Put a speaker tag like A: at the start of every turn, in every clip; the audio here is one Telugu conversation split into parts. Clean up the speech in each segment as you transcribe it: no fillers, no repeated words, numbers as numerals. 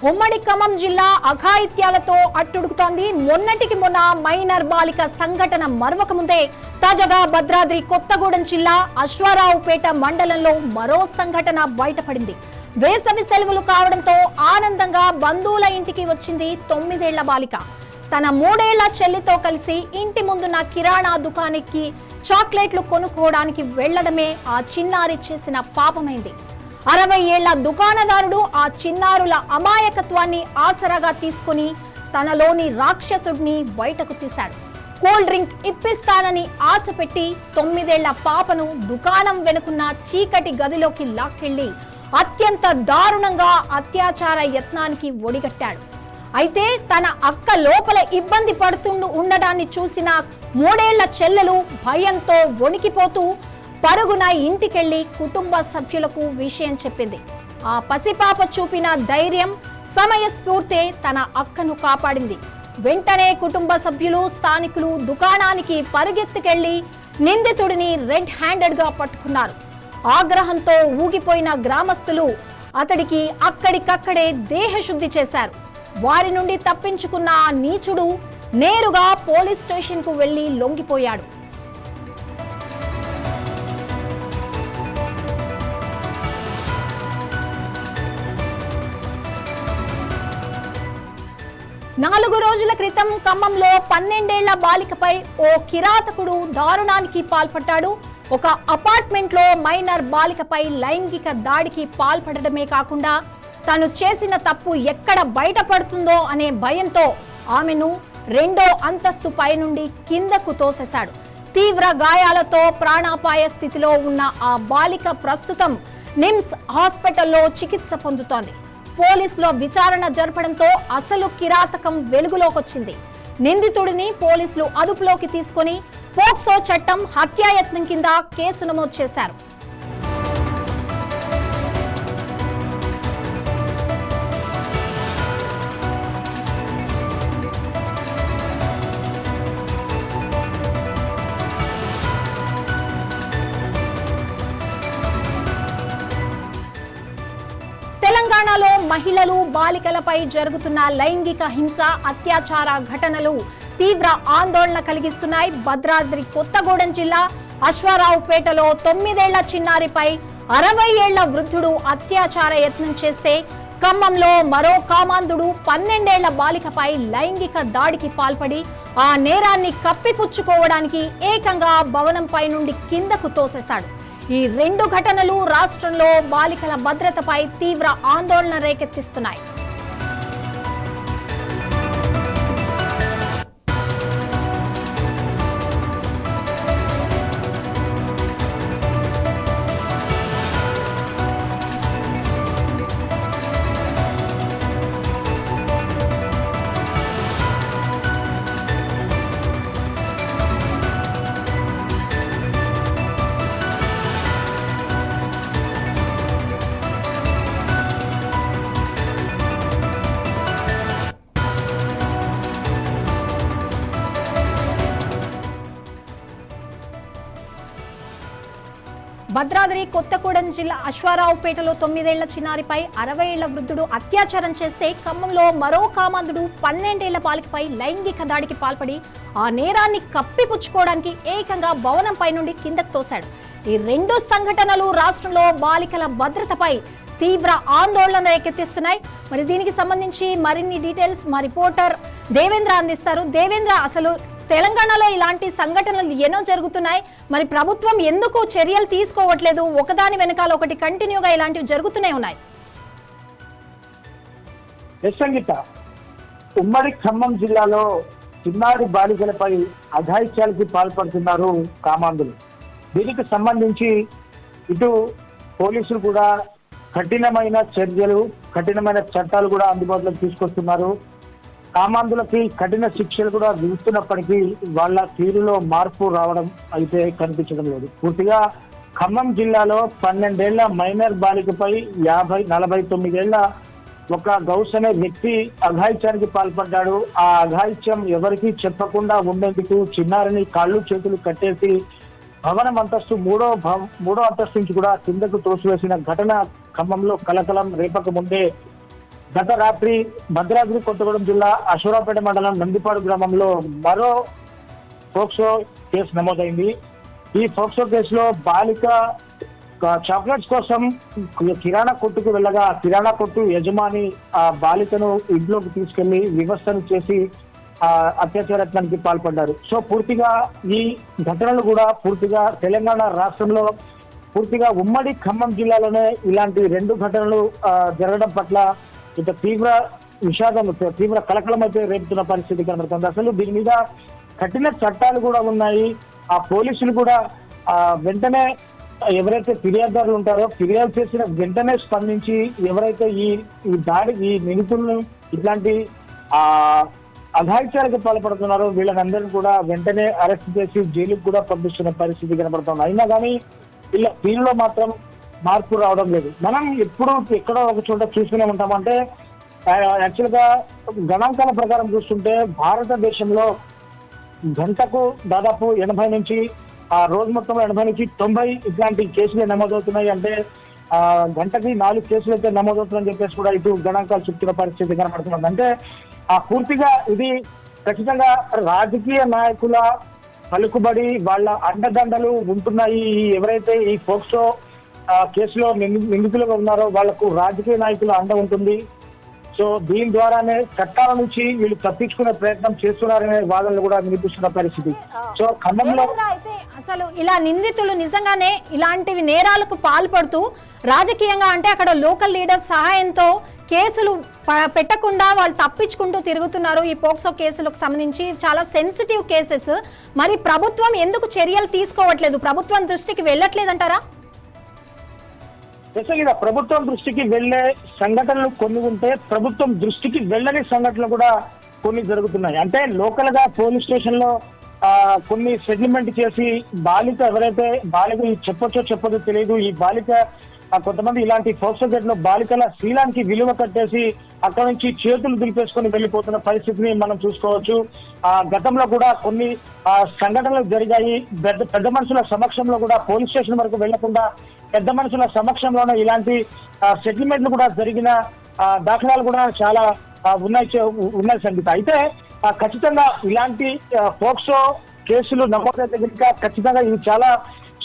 A: ఉమ్మడి ఖమ్మం జిల్లా అఘాయిత్యాలతో అట్టుడుకుతోంది. మొన్నటికి మొన్న మైనర్ బాలిక సంఘటన మరవక ముందే తాజాగా భద్రాద్రి కొత్తగూడెం జిల్లా అశ్వారావుపేట మండలంలో మరో సంఘటన బయటపడింది. వేసవి సెలవులు కావడంతో ఆనందంగా బంధువుల ఇంటికి వచ్చింది 9 ఏళ్ల బాలిక. తన 3 ఏళ్ల చెల్లితో కలిసి ఇంటి ముందున్న కిరాణా దుకాణానికి చాక్లెట్లు కొనుక్కోవడానికి వెళ్లడమే ఆ చిన్నారి చేసిన పాపమైంది. 60 ఏళ్ల దుకాణదారుడు ఆ చిన్నారుల అమాయకత్వాన్ని ఆసరాగా తీసుకుని తనలోని రాక్షసుడిని బయటకు తీశాడు. కూల్ డ్రింక్ ఇప్పిస్తానని ఆశ పెట్టి 9 ఏళ్ల పాపను దుకాణం వెనుకున్న చీకటి గదిలోకి లాక్కెళ్లి అత్యంత దారుణంగా అత్యాచార యత్నానికి ఒడిగట్టాడు. అయితే తన అక్క లోపల ఇబ్బంది ఉండడాన్ని చూసిన 3 ఏళ్ల చెల్లెలు భయంతో వణికిపోతూ పరుగున ఇంటికెళ్లి కుటుంబ సభ్యులకు విషయం చెప్పింది. ఆ పసిపాప చూపిన ధైర్యం, సమయస్ఫూర్తే తన అక్కను కాపాడింది. వెంటనే కుటుంబ సభ్యులు, స్థానికులు దుకాణానికి పరిగెత్తుకెళ్లి నిందితుడిని రెడ్ హ్యాండెడ్ గా పట్టుకున్నారు. ఆగ్రహంతో ఊగిపోయిన గ్రామస్తులు అతడికి అక్కడికక్కడే దేహశుద్ధి చేశారు. వారి నుండి తప్పించుకున్న ఆ నీచుడు నేరుగా పోలీస్ స్టేషన్ కు వెళ్లి లొంగిపోయాడు. నాలుగు రోజుల క్రితం ఖమ్మంలో 12 ఏళ్ల బాలికపై ఓ కిరాతకుడు దారుణానికి పాల్పడ్డాడు. ఒక అపార్ట్మెంట్ లో మైనర్ బాలికపై లైంగిక దాడికి పాల్పడడమే కాకుండా తను చేసిన తప్పు ఎక్కడ బయటపడుతుందో అనే భయంతో ఆమెను 2వ అంతస్తు పై నుండి కిందకు తోసేశాడు. తీవ్ర గాయాలతో ప్రాణాపాయ స్థితిలో ఉన్న ఆ బాలిక ప్రస్తుతం నిమ్స్ హాస్పిటల్లో చికిత్స పొందుతోంది. పోలీసులు విచారణ జరపడంతో అసలు కిరాతకం వెలుగులోకొచ్చింది. నిందితుడిని పోలీసులు అదుపులోకి తీసుకుని పోక్సో చట్టం హత్యాయత్నం కింద కేసు నమోదు చేశారు. తెలంగాణలో మహిళలు, బాలికలపై జరుగుతున్న లైంగిక హింస, అత్యాచార ఘటనలు తీవ్ర ఆందోళన కలిగిస్తున్నాయి. భద్రాద్రి కొత్తగూడెం జిల్లా అశ్వారావుపేటలో 9 ఏళ్ల చిన్నారిపై 60 ఏళ్ల వృద్ధుడు అత్యాచార యత్నం చేస్తే, ఖమ్మంలో మరో కామాంధుడు 12 ఏళ్ల బాలికపై లైంగిక దాడికి పాల్పడి ఆ నేరాన్ని కప్పిపుచ్చుకోవడానికి ఏకంగా భవనంపై నుండి కిందకు తోసేశాడు. ఈ 2 ఘటనలు రాష్ట్రంలో బాలికల భద్రతపై తీవ్ర ఆందోళన రేకెత్తిస్తున్నాయి. భద్రాద్రి కొత్తగూడెం జిల్లా అశ్వారావుపేటలో 9 ఏళ్ల చిన్నారిపై 60 ఏళ్ల వృద్ధుడు అత్యాచారం చేస్తే, ఖమ్మంలో మరో కామాంధుడు 12 ఏళ్ల బాలికపై లైంగిక దాడికి పాల్పడి ఆ నేరాన్ని కప్పిపుచ్చుకోవడానికి ఏకంగా భవనంపై నుండి కిందకు తోశాడు. ఈ 2 సంఘటనలు రాష్ట్రంలో బాలికల భద్రతపై తీవ్ర ఆందోళన రేకెత్తిస్తున్నాయి. మరి దీనికి సంబంధించి మరిన్ని డీటెయిల్స్ మా రిపోర్టర్ దేవేంద్ర అందిస్తారు. దేవేంద్ర, అసలు తెలంగాణలో ఇలాంటి సంఘటనలు ఎన్నో జరుగుతున్నాయి, మరి ప్రభుత్వం ఎందుకు చర్యలు తీసుకోవట్లేదు? ఒకదాని వెనకాల ఒకటి కంటిన్యూగా ఇలాంటివి జరుగుతూనే ఉన్నాయి.
B: సంగీత, ఉమ్మడి ఖమ్మం జిల్లాలో చిన్నారి బాలికలపై అఘాయిత్యాలకి పాల్పడుతున్నారు కామాంధులు. దీనికి సంబంధించి ఇటు పోలీసులు కూడా కఠినమైన చర్యలు, కఠినమైన చట్టాలు కూడా అందుబాటులోకి తీసుకొస్తున్నారు. కామాంధులకి కఠిన శిక్షలు కూడా విధిస్తున్నప్పటికీ వాళ్ళ తీరులో మార్పు రావడం అయితే కనిపించడం లేదు. పూర్తిగా ఖమ్మం జిల్లాలో 12 ఏళ్ల మైనర్ బాలికపై 49 ఏళ్ల ఒక గౌస్ అనే వ్యక్తి అఘాయిత్యానికి పాల్పడ్డాడు. ఆ అఘాయిత్యం ఎవరికీ చెప్పకుండా ఉండేందుకు చిన్నారిని కాళ్ళు చేతులు కట్టేసి భవనం అంతస్తు మూడో అంతస్తు నుంచి కూడా కిందకు తోసివేసిన ఘటన ఖమ్మంలో కలకలం రేపక ముందే గత రాత్రి భద్రాద్రి కొత్తగూడెం జిల్లా అశ్వరావుపేట మండలం నందిపాడు గ్రామంలో మరో పోక్సో కేసు నమోదైంది. ఈ పోక్సో కేసులో బాలిక చాక్లెట్స్ కోసం కిరాణా కొట్టుకు వెళ్ళగా కిరాణా కొట్టు యజమాని ఆ బాలికను ఇంట్లోకి తీసుకెళ్లి వివస్థను చేసి అత్యాచారానికి పాల్పడ్డారు. సో పూర్తిగా ఈ ఘటనలు కూడా పూర్తిగా తెలంగాణ రాష్ట్రంలో పూర్తిగా ఉమ్మడి ఖమ్మం జిల్లాలోనే ఇలాంటి 2 ఘటనలు జరగడం పట్ల ఇంత తీవ్ర విషాదం, తీవ్ర కలకలం అయితే రేపుతున్న పరిస్థితి కనబడుతుంది. అసలు దీని మీద కఠిన చట్టాలు కూడా ఉన్నాయి. ఆ పోలీసులు కూడా వెంటనే ఎవరైతే ఫిర్యాదుదారులు ఉంటారో ఫిర్యాదు చేసిన వెంటనే స్పందించి ఎవరైతే ఈ నిందితులను ఇట్లాంటి అఘాయిత్యాలకు పాల్పడుతున్నారో వీళ్ళనందరినీ కూడా వెంటనే అరెస్ట్ చేసి జైలుకు కూడా పంపిస్తున్న పరిస్థితి కనబడుతుంది. అయినా కానీ దీనిలో మాత్రం మార్పు రావడం లేదు. మనం ఎప్పుడు ఎక్కడో ఒక చోట చూస్తూనే ఉంటామంటే యాక్చువల్ గా గణాంకాల ప్రకారం చూస్తుంటే భారతదేశంలో గంటకు దాదాపు 80 నుంచి రోజు మొత్తంలో 80 నుంచి 90 ఇట్లాంటి కేసులు నమోదవుతున్నాయి. అంటే గంటకి 4 కేసులు అయితే నమోదవుతున్నాయని చెప్పేసి కూడా ఇటు గణాంకాలు చెప్తున్న పరిస్థితి కనబడుతుంది. అంటే పూర్తిగా ఇది ఖచ్చితంగా రాజకీయ నాయకుల పలుకుబడి వాళ్ళ అండదండలు ఉంటున్నాయి. ఎవరైతే ఈ పోక్సో కేసులో నిందితులుగా ఉన్నారో వాళ్లకు రాజకీయ నాయకుల అండ ఉంటుంది. సో దీని ద్వారానే చట్టాల నుంచి వీళ్ళు తప్పించుకునే ప్రయత్నం చేస్తున్నారనే వాదనలు కూడా వినిపిస్తున్న పరిస్థితి. సో ఖమ్మంలో
A: అయితే అసలు ఇలా నిందితులు నిజంగానే ఇలాంటివి నేరాలకు పాల్పడుతూ రాజకీయంగా అంటే అక్కడ లోకల్ లీడర్స్ సహాయంతో కేసులు పెట్టకుండా వాళ్ళు తప్పించుకుంటూ తిరుగుతున్నారు. ఈ పోక్సో కేసులకు సంబంధించి చాలా సెన్సిటివ్ కేసెస్. మరి ప్రభుత్వం ఎందుకు చర్యలు తీసుకోవట్లేదు? ప్రభుత్వం దృష్టికి వెళ్ళట్లేదంటారా?
B: ప్రభుత్వం దృష్టికి వెళ్లే సంఘటనలు కొన్ని ఉంటే ప్రభుత్వం దృష్టికి వెళ్ళని సంఘటనలు కూడా కొన్ని జరుగుతున్నాయి. అంటే లోకల్ గా పోలీస్ స్టేషన్ లో కొన్ని సెటిల్మెంట్ చేసి బాలిక ఎవరైతే బాలిక చెప్పొచ్చో చెప్పదో తెలియదు, ఈ బాలిక కొంతమంది ఇలాంటి పోక్సో కేసులో బాలికల శీలానికి విలువ కట్టేసి అక్కడ నుంచి చేతులు దులిపేసుకొని వెళ్లిపోతున్న పరిస్థితిని మనం చూసుకోవచ్చు. గతంలో కూడా కొన్ని సంఘటనలు జరిగాయి. పెద్ద మనుషుల సమక్షంలో కూడా పోలీస్ స్టేషన్ వరకు వెళ్లకుండా పెద్ద మనుషుల సమక్షంలోనే ఇలాంటి సెటిల్మెంట్లు కూడా జరిగిన దాఖలాలు కూడా చాలా ఉన్నాయి సంగీత. అయితే ఖచ్చితంగా ఇలాంటి పోక్సో కేసులు నమోదైతే కనుక ఖచ్చితంగా ఇవి చాలా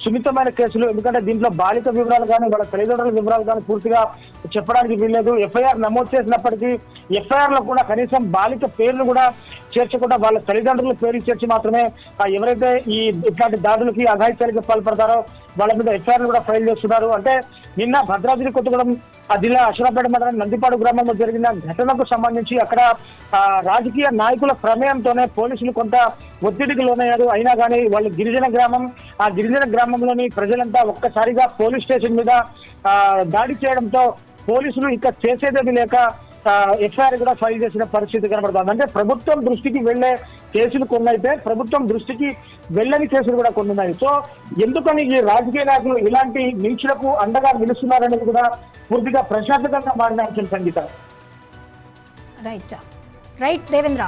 B: సున్నితమైన కేసులు. ఎందుకంటే దీంట్లో బాలిక వివరాలు కానీ వాళ్ళ తల్లిదండ్రుల వివరాలు కానీ పూర్తిగా చెప్పడానికి వీల్లేదు. ఎఫ్ఐఆర్ నమోదు చేసినప్పటికీ ఎఫ్ఐఆర్ లో కూడా కనీసం బాలిక పేర్లు కూడా చేర్చకుండా వాళ్ళ తల్లిదండ్రుల పేర్లు చేర్చి మాత్రమే ఎవరైతే ఈ ఇట్లాంటి దాడులకి అఘాయిత్యాలకి పాల్పడతారో వాళ్ళ మీద ఎఫ్ఐఆర్ కూడా ఫైల్ చేస్తున్నారు. అంటే నిన్న భద్రాద్రి కొత్తగూడెం జిల్లా అశ్వరావుపేట మండలం నందిపాడు గ్రామంలో జరిగిన ఘటనకు సంబంధించి అక్కడ రాజకీయ నాయకుల ప్రమేయంతోనే పోలీసులు కొంత ఒత్తిడికి లోనయ్యారు. అయినా కానీ వాళ్ళు గిరిజన గ్రామం, ఆ గిరిజన గ్రామంలోని ప్రజలంతా ఒక్కసారిగా పోలీస్ స్టేషన్ మీద దాడి చేయడంతో పోలీసులు ఇక చేసేదేమీ లేక ఎఫ్ఐఆర్ కూడా ఫైల్ చేసిన పరిస్థితి కనబడుతుంది. అంటే ప్రభుత్వం దృష్టికి వెళ్లే కేసులు కొన్ని అయితే ప్రభుత్వం దృష్టికి వెళ్ళని కేసులు కూడా కొన్ని ఉన్నాయి. సో ఎందుకని ఈ రాజకీయ నాయకులు ఇలాంటి నీచులకు అండగా నిలుస్తున్నారనేది కూడా పూర్తిగా ప్రశాంతకంగా మారిన అంశం సంగీత.
A: రైట్ దేవేంద్ర.